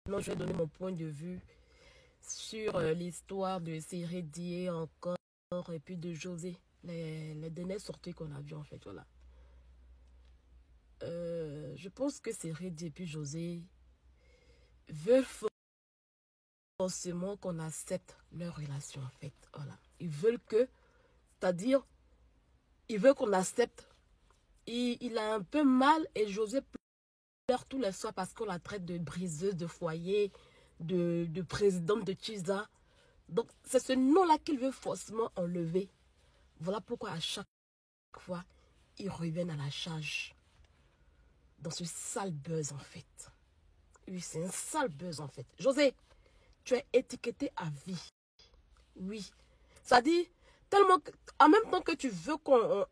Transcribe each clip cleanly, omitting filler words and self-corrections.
je vais donner mon point de vue sur l'histoire de Sérédier encore et puis de José. Les dernières sorties qu'on a vues en fait, voilà. Je pense que Sérédier et puis José veulent forcément qu'on accepte leur relation en fait, voilà. Ils veulent que, c'est-à-dire, ils veulent qu'on accepte. Il a un peu mal et José pleure tous les soirs parce qu'on la traite de briseuse de foyer, de présidente de Chisa. Donc, c'est ce nom-là qu'il veut forcément enlever. Voilà pourquoi à chaque fois, ils reviennent à la charge. Dans ce sale buzz, en fait. Oui, c'est un sale buzz, en fait. José, tu es étiqueté à vie. Oui. Ça dit, tellement que, en même temps que tu veux qu'on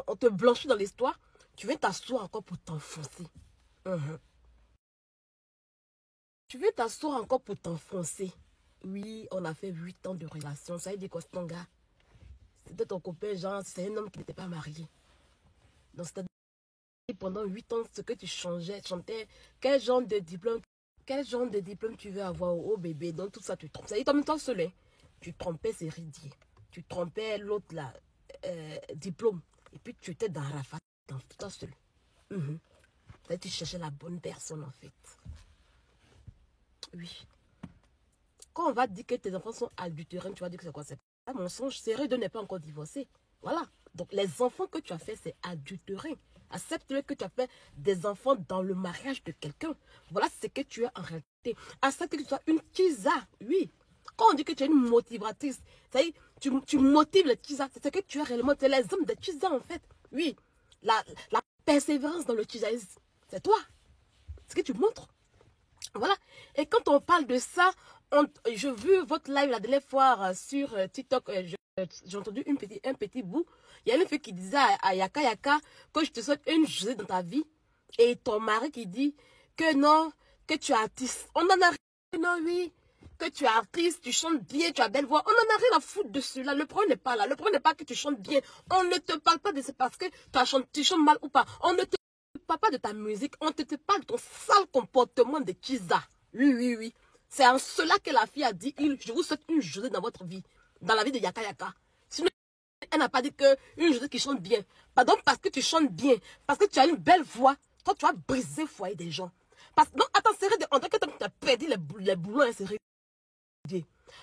on te blanchisse dans l'histoire, tu viens t'asseoir encore pour t'enfoncer. Tu veux t'asseoir encore pour t'enfoncer. Oui, on a fait 8 ans de relation. Ça veut dire quoi, c'est ton gars? C'était ton copain, genre, c'est un homme qui n'était pas marié. Donc, c'est-à-dire pendant 8 ans, ce que tu chantais, quel genre de diplôme tu veux avoir au bébé? Donc, tout ça, tu trompes. Ça dit, en même temps, seul, hein. Tu trompais Sérédier. Tu trompais l'autre, là, diplôme. Et puis, tu étais dans Rafat, dans toi seul. Ça, tu cherchais la bonne personne, en fait. Oui. Quand on va dire que tes enfants sont adultérins, tu vas dire que c'est quoi? C'est pas un mensonge. Sérédier n'est pas encore divorcé. Voilà. Donc, les enfants que tu as fait, c'est adultérin. Accepte-le que tu as fait des enfants dans le mariage de quelqu'un. Voilà ce que tu es en réalité. Accepte que tu sois une Chisa. Oui. Quand on dit que tu es une motivatrice, ça y est, tu motives les Chisa. C'est ce que tu es réellement. C'est les hommes de Chisa, en fait. Oui. La persévérance dans le Chisaïsme, c'est toi. C'est ce que tu montres. Voilà. Et quand on parle de ça, j'ai vu votre live la dernière fois sur TikTok. J'ai entendu un petit bout. Il y a une fille qui disait à Yaka Yaka que je te souhaite une journée dans ta vie. Et ton mari qui dit que non, que tu es artiste. On en a rien, non, oui. Que tu es artiste, tu chantes bien, tu as belle voix. On en a rien à foutre de cela. Le problème n'est pas là. Le problème n'est pas que tu chantes bien. On ne te parle pas de ça parce que tu chantes mal ou pas. On ne te parle pas de ta musique. On te parle de ton sale comportement de Chisa. Oui, oui, oui. C'est en cela que la fille a dit, je vous souhaite une journée dans votre vie. Dans la vie de Yaka Yaka. Sinon, elle n'a pas dit que une journée qui chante bien. Pardon, parce que tu chantes bien. Parce que tu as une belle voix. Toi, tu as brisé le foyer des gens. Parce que, non, attends, Sérédier, en tant que tu as perdu les boulots, hein, Sérédier.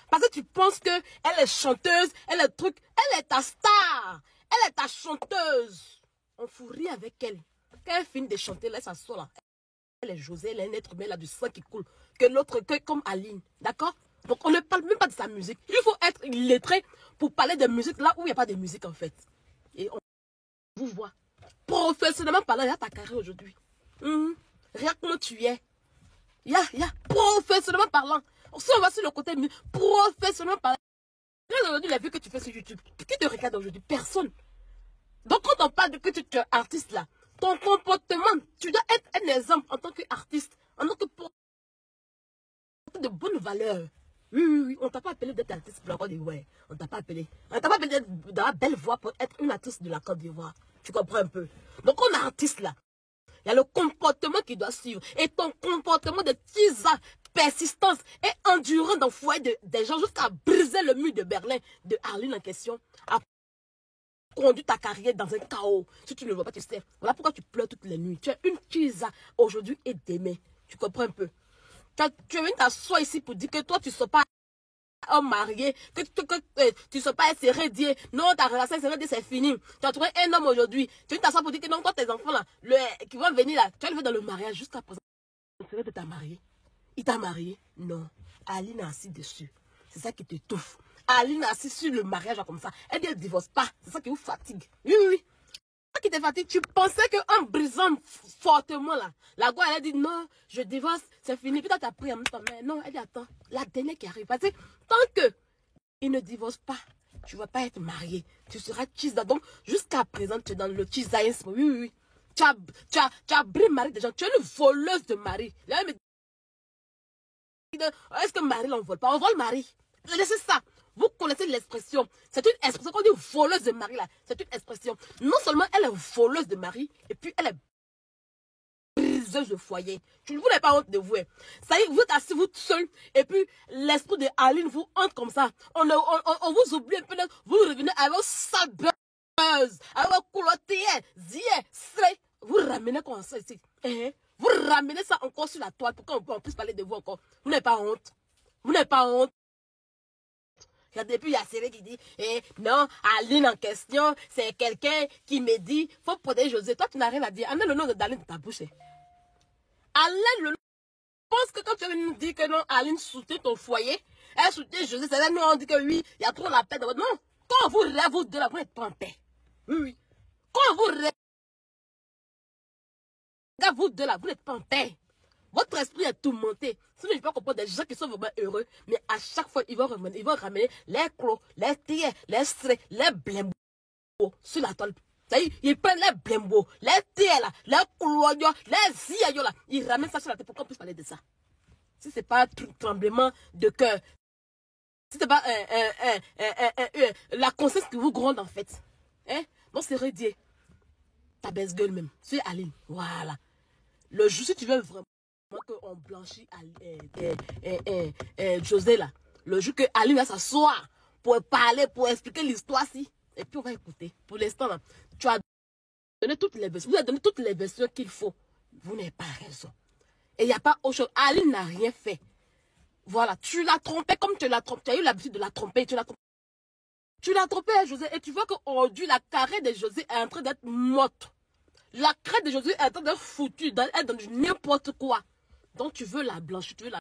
Parce que tu penses qu'elle est chanteuse, elle est truc, elle est ta star, elle est ta chanteuse. On fout rien avec elle. Quand elle finit de chanter, là, elle s'assoit là. Elle est José, elle est un être humain, elle a du sang qui coule. Que l'autre, comme Aline. D'accord? Donc on ne parle même pas de sa musique. Il faut être illettré pour parler de musique là où il n'y a pas de musique en fait. Et on vous voit. Professionnellement parlant, il y a ta carrière aujourd'hui. Regarde comment tu es. Il y a, professionnellement parlant. Si on va sur le côté professionnellement parlant. Regarde aujourd'hui la vie que tu fais sur YouTube. Qui te regarde aujourd'hui? Personne. Donc quand on parle de que tu es artiste là, ton comportement, tu dois être un exemple en tant qu'artiste, en tant que de bonnes valeurs. Oui, oui, oui. On t'a pas appelé d'être artiste pour la Côte d'Ivoire. On t'a pas appelé. On t'a pas appelé d'avoir belle voix pour être une artiste de la Côte d'Ivoire. Tu comprends un peu? Donc on est artiste là. Il y a le comportement qui doit suivre. Et ton comportement de Chisa, persistance et endurance dans le foyer des gens jusqu'à briser le mur de Berlin de Arline en question, a conduit ta carrière dans un chaos. Si tu ne le vois pas, tu sais. Voilà pourquoi tu pleures toutes les nuits. Tu es une Chisa aujourd'hui et demain. Tu comprends un peu? Tu es venu t'asseoir ici pour dire que toi, tu ne sois pas homme marié, que tu ne sois pas un Sérédier. Non, ta relation Sérédier, c'est fini. Tu as trouvé un homme aujourd'hui. Tu viens t'asseoir pour dire que non, toi, tes enfants là, qui vont venir là, tu vas le faire dans le mariage jusqu'à présent. Sérédier t'a marié. Il t'a marié? Non. Aline est assise dessus. C'est ça qui te touffe. Aline est assise sur le mariage comme ça. Elle dit, elle ne divorce pas. C'est ça qui vous fatigue. Oui, oui, oui. Qui te fatigue, tu pensais qu'en brisant fortement là, la gueule elle a dit non, je divorce, c'est fini. Puis toi t'as pris en même temps, mais non, elle dit attends, la dernière qui arrive. Parce que tant que il ne divorce pas, tu ne vas pas être marié. Tu seras Chisa. Donc jusqu'à présent, tu es dans le chisaïsme. Oui, oui, oui. Tu as brisé le mari des gens. Tu es une voleuse de mari. Là, elle me dit, est-ce que Marie l'envole pas? On vole Marie. Laissez ça. Vous connaissez l'expression. C'est une expression qu'on dit voleuse de mari là. C'est une expression. Non seulement elle est voleuse de mari, et puis elle est diviseuse de foyer. Vous n'avez pas honte de vous. Ça y est, vous êtes assis vous seul. Et puis, l'esprit de Aline vous entre comme ça. On vous oublie un peu. Vous revenez avec vos sales buzz. Avec vos coulotiers. Vous ramenez comme ça ici. Vous ramenez ça encore sur la toile pour qu'on puisse parler de vous encore. Vous n'avez pas honte. Vous n'avez pas honte. Depuis, il y a Cyril qui dit, non, Aline en question, c'est quelqu'un qui me dit, faut protéger José. Toi, tu n'as rien à dire. Amène le nom d'Aline de ta bouche. Aline, je pense que quand tu viens nous dire que non, Aline soutient ton foyer, elle soutient José, c'est là, nous, on dit que oui, il y a trop la paix dans votre... Non, quand vous rêvez, vous deux là, vous n'êtes pas en paix. Oui, oui. Quand vous rêvez, vous deux là, vous n'êtes pas en paix. Votre esprit est tourmenté. Sinon, je peux comprendre des gens qui sont vraiment heureux, mais à chaque fois, ils vont ramener les clos, les tiers, les straits, les blembos sur la toile. Ils prennent les blembos, les tiers là, les couloirs, les ziaillots là. Ils ramènent ça sur la tête pour qu'on puisse parler de ça. Si ce n'est pas un tremblement de cœur, si ce n'est pas la conscience qui vous gronde en fait. Non, c'est redit. Ta baisse gueule même. C'est Aline. Voilà. Le jour, si tu veux vraiment qu'on blanchit José là, le jour que Aline va s'asseoir pour parler, pour expliquer l'histoire si, et puis on va écouter. Pour l'instant là, tu as donné toutes les versions, vous avez donné toutes les versions qu'il faut. Vous n'avez pas raison. Et il n'y a pas autre chose. Aline n'a rien fait. Voilà, tu l'as trompé comme tu l'as trompé. Tu as eu l'habitude de la tromper, tu l'as trompé. Tu l'as trompé à José et tu vois qu'aujourd'hui la carré de José est en train d'être morte. La crête de José est en train d'être foutue, elle donne n'importe quoi. Donc tu veux la blanchir, tu veux la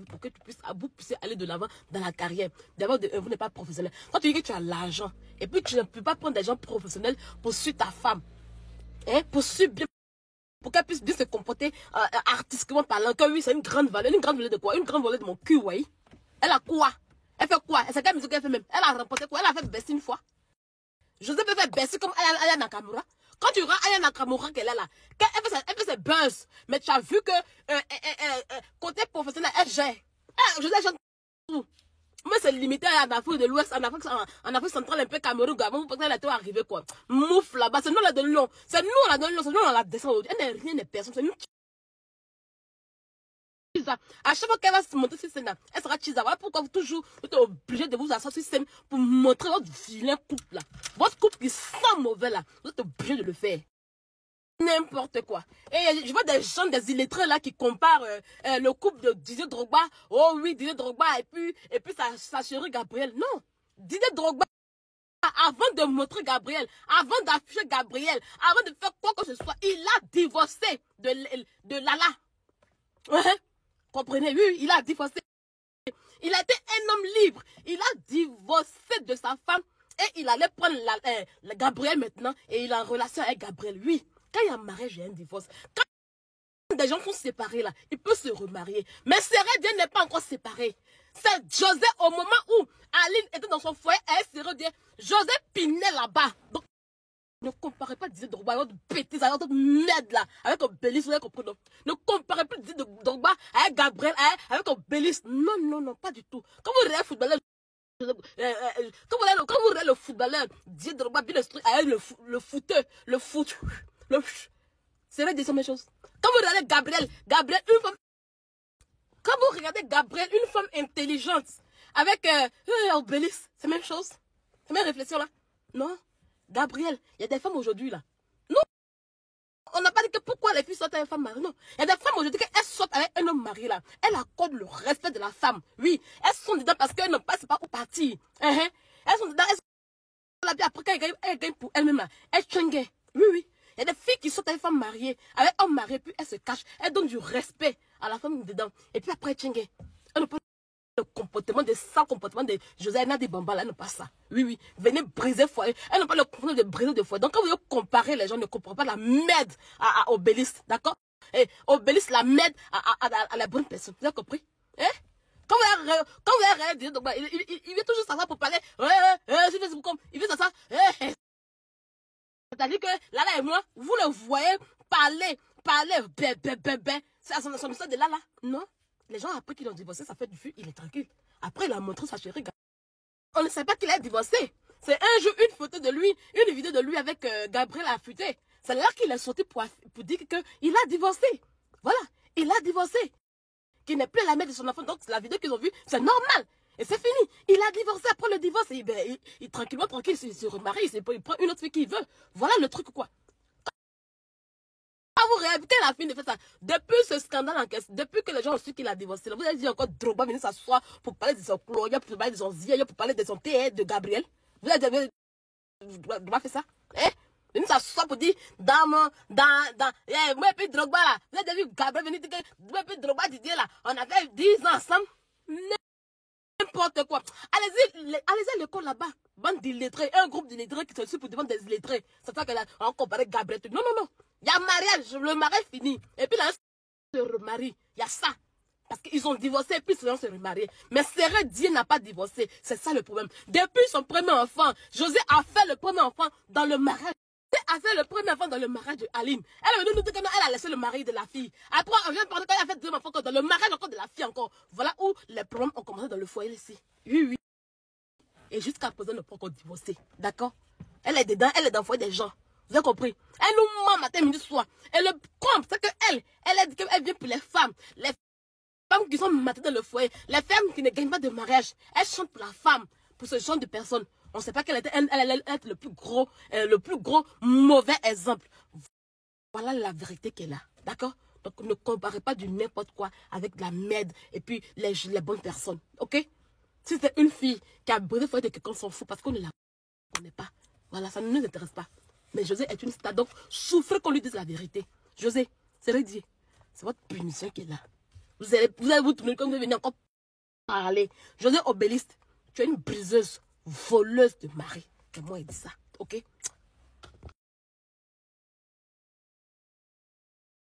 pour que tu puisses, vous puissiez aller de l'avant dans la carrière. D'abord, vous n'êtes pas professionnel. Quand tu dis que tu as l'argent, et puis tu ne peux pas prendre des gens professionnels pour suivre ta femme, pour suivre bien, pour qu'elle puisse bien se comporter artistiquement parlant, que oui, c'est une grande valeur de quoi? Une grande valeur de mon cul, oui. Elle a quoi? Elle fait quoi? C'est quelle musique qu'elle fait même? Elle a remporté quoi? Elle a fait baisser une fois. José peut faire baisser comme Aya Nakamura. Quand tu vois Aya Nakamura qu'elle est là, elle fait ses buzz. Mais tu as vu que côté professionnel, elle gère. José gère tout. Mais c'est limité en Afrique de l'Ouest, en Afrique centrale, un peu Cameroun, Gabon, vous pensez qu'elle était arrivée quoi. Mouf là-bas, c'est nous la donne long. C'est nous la donne long, c'est nous on la descend aujourd'hui. Elle n'est rien, n'est personne, c'est nous. À chaque fois qu'elle va se monter sur scène, elle sera Chisa. Voilà pourquoi vous toujours vous êtes obligé de vous asseoir sur scène pour montrer votre vilain couple là. Votre couple qui sent mauvais là. Vous êtes obligé de le faire. N'importe quoi. Et je vois des gens, des illettrés là qui comparent le couple de Didier Drogba. Oh oui, Didier Drogba et puis sa chérie Gabrielle. Non. Didier Drogba, avant de montrer Gabrielle, avant d'afficher Gabrielle, avant de faire quoi que ce soit, il a divorcé de Lala. Ouais. Comprenez, oui, il a divorcé. Il a été un homme libre. Il a divorcé de sa femme et il allait prendre la Gabrielle maintenant et il est en relation avec Gabrielle. Oui, quand il y a un mariage, il y a un divorce. Quand des gens sont séparés là, ils peuvent se remarier. Mais Sérédien n'est pas encore séparé. C'est José au moment où Aline était dans son foyer, elle Sérédien. José pinait là-bas. Donc, ne comparez pas Didier Drogba avec votre bêtise, avec votre merde là, avec Obélis, vous avez compris, non? Ne comparez pas Didier Drogba avec Gabriel, avec Obélis. Non, non, non, pas du tout. Quand vous regardez le footballeur, quand vous regardez le footballeur, Didier Drogba, bien instruit, avec le footeur, c'est vrai, c'est la même chose. Quand vous regardez Gabriel, une femme, quand vous regardez Gabriel, une femme intelligente, avec Obélis, c'est la même chose. C'est la même réflexion là. Non? Gabriel, il y a des femmes aujourd'hui là. Non, on n'a pas dit que pourquoi les filles sortent avec une femme mariée. Non, il y a des femmes aujourd'hui qu'elles sortent avec un homme marié là. Elles accordent le respect de la femme. Oui, elles sont dedans parce qu'elles n'ont pas, c'est pas pour partir. Elles sont dedans, elles sont là, après qu'elles gagnent pour elles-mêmes là. Elles changent. Oui, oui. Il y a des filles qui sortent avec une femme mariée, avec un homme marié, puis elles se cachent. Elles donnent du respect à la femme dedans. Et puis après, elles changent. Elles n'ont pas le comportement, des sales comportements de José Nadi Bamba, là, elle n'a pas ça. Oui, oui. Venez briser le foyer. Elle n'a pas le comportement de briser le foyer. Donc, quand vous comparez, les gens ne comprennent pas la merde à Obélis. D'accord? Et Obélis, la merde à la bonne personne. Vous avez compris? Quand vous avez dit, il vient toujours s'asseoir pour parler. Il vient s'asseoir. C'est-à-dire que là et moi, vous le voyez parler. C'est à son histoire de là. Non? Les gens, après qu'il a divorcé, ça fait du feu, il est tranquille. Après, il a montré sa chérie. On ne sait pas qu'il a divorcé. C'est un jour, une photo de lui, une vidéo de lui avec Gabriel affûté. C'est là qu'il est sorti pour dire qu'il a divorcé. Voilà, il a divorcé. Qu'il n'est plus la mère de son enfant. Donc, la vidéo qu'ils ont vue, c'est normal. Et c'est fini. Il a divorcé après le divorce. Et il tranquillement, tranquille, il se remarie. Il prend une autre fille qu'il veut. Voilà le truc, quoi. Quand vous réhabitez la fille de fait ça, depuis ce scandale en question, depuis que les gens ont su qu'il a divorcé, vous avez dit encore Drogba venir s'asseoir pour parler de son Chloé, pour parler de son Zia, pour parler de son TR, de Gabriel. Vous avez dit Drogba fait ça? Eh? Venir s'asseoir pour dire, moi et puis Drogba là, vous avez vu Gabriel venir dire que, moi et puis Drogba Didier là, on a fait 10 ans ensemble. N'importe quoi. Allez-y à l'école là-bas. Bande d'illettrés. Un groupe d'illettrés qui se suit pour devant des illettrés. C'est ça qu'on compare Gabriel. Non, non, non. Il y a mariage. Le mariage fini. Et puis là, on se remarie. Il y a ça. Parce qu'ils ont divorcé et puis ils se remariés. Mais Serré Dieu n'a pas divorcé. C'est ça le problème. Depuis son premier enfant, José a fait le premier enfant dans le mariage. A fait le premier enfant dans le mariage de Aline. Elle est venue nous dire qu'elle a laissé le mari de la fille. Après, on vient de parler qu'elle a fait deux enfants dans le mariage encore de la fille encore. Voilà où les problèmes ont commencé dans le foyer ici. Oui, oui. Et jusqu'à présent, elle n'est pas encore divorcée. D'accord? Elle est dedans, elle est dans le foyer des gens. Vous avez compris? Elle nous ment matin, midi, soir. Et le compte, c'est qu'elle a dit qu'elle vient pour les femmes. Les femmes qui sont matées dans le foyer. Les femmes qui ne gagnent pas de mariage. Elle chante pour la femme. Pour ce genre de personnes. On ne sait pas qu'elle était elle le plus gros mauvais exemple. Voilà la vérité qu'elle a. D'accord? Donc ne comparez pas du n'importe quoi avec de la merde et puis les bonnes personnes. Ok? Si c'est une fille qui a brisé le foyer de quelqu'un, on s'en fout parce qu'on ne la connaît pas. Voilà, ça ne nous intéresse pas. Mais José est une star, donc souffrez qu'on lui dise la vérité. José, c'est redit. C'est votre punition qui est là. Vous allez vous tourner comme vous venez encore parler. José Obéliste, tu es une briseuse, voleuse de mari. Et moi, il dit ça. Ok?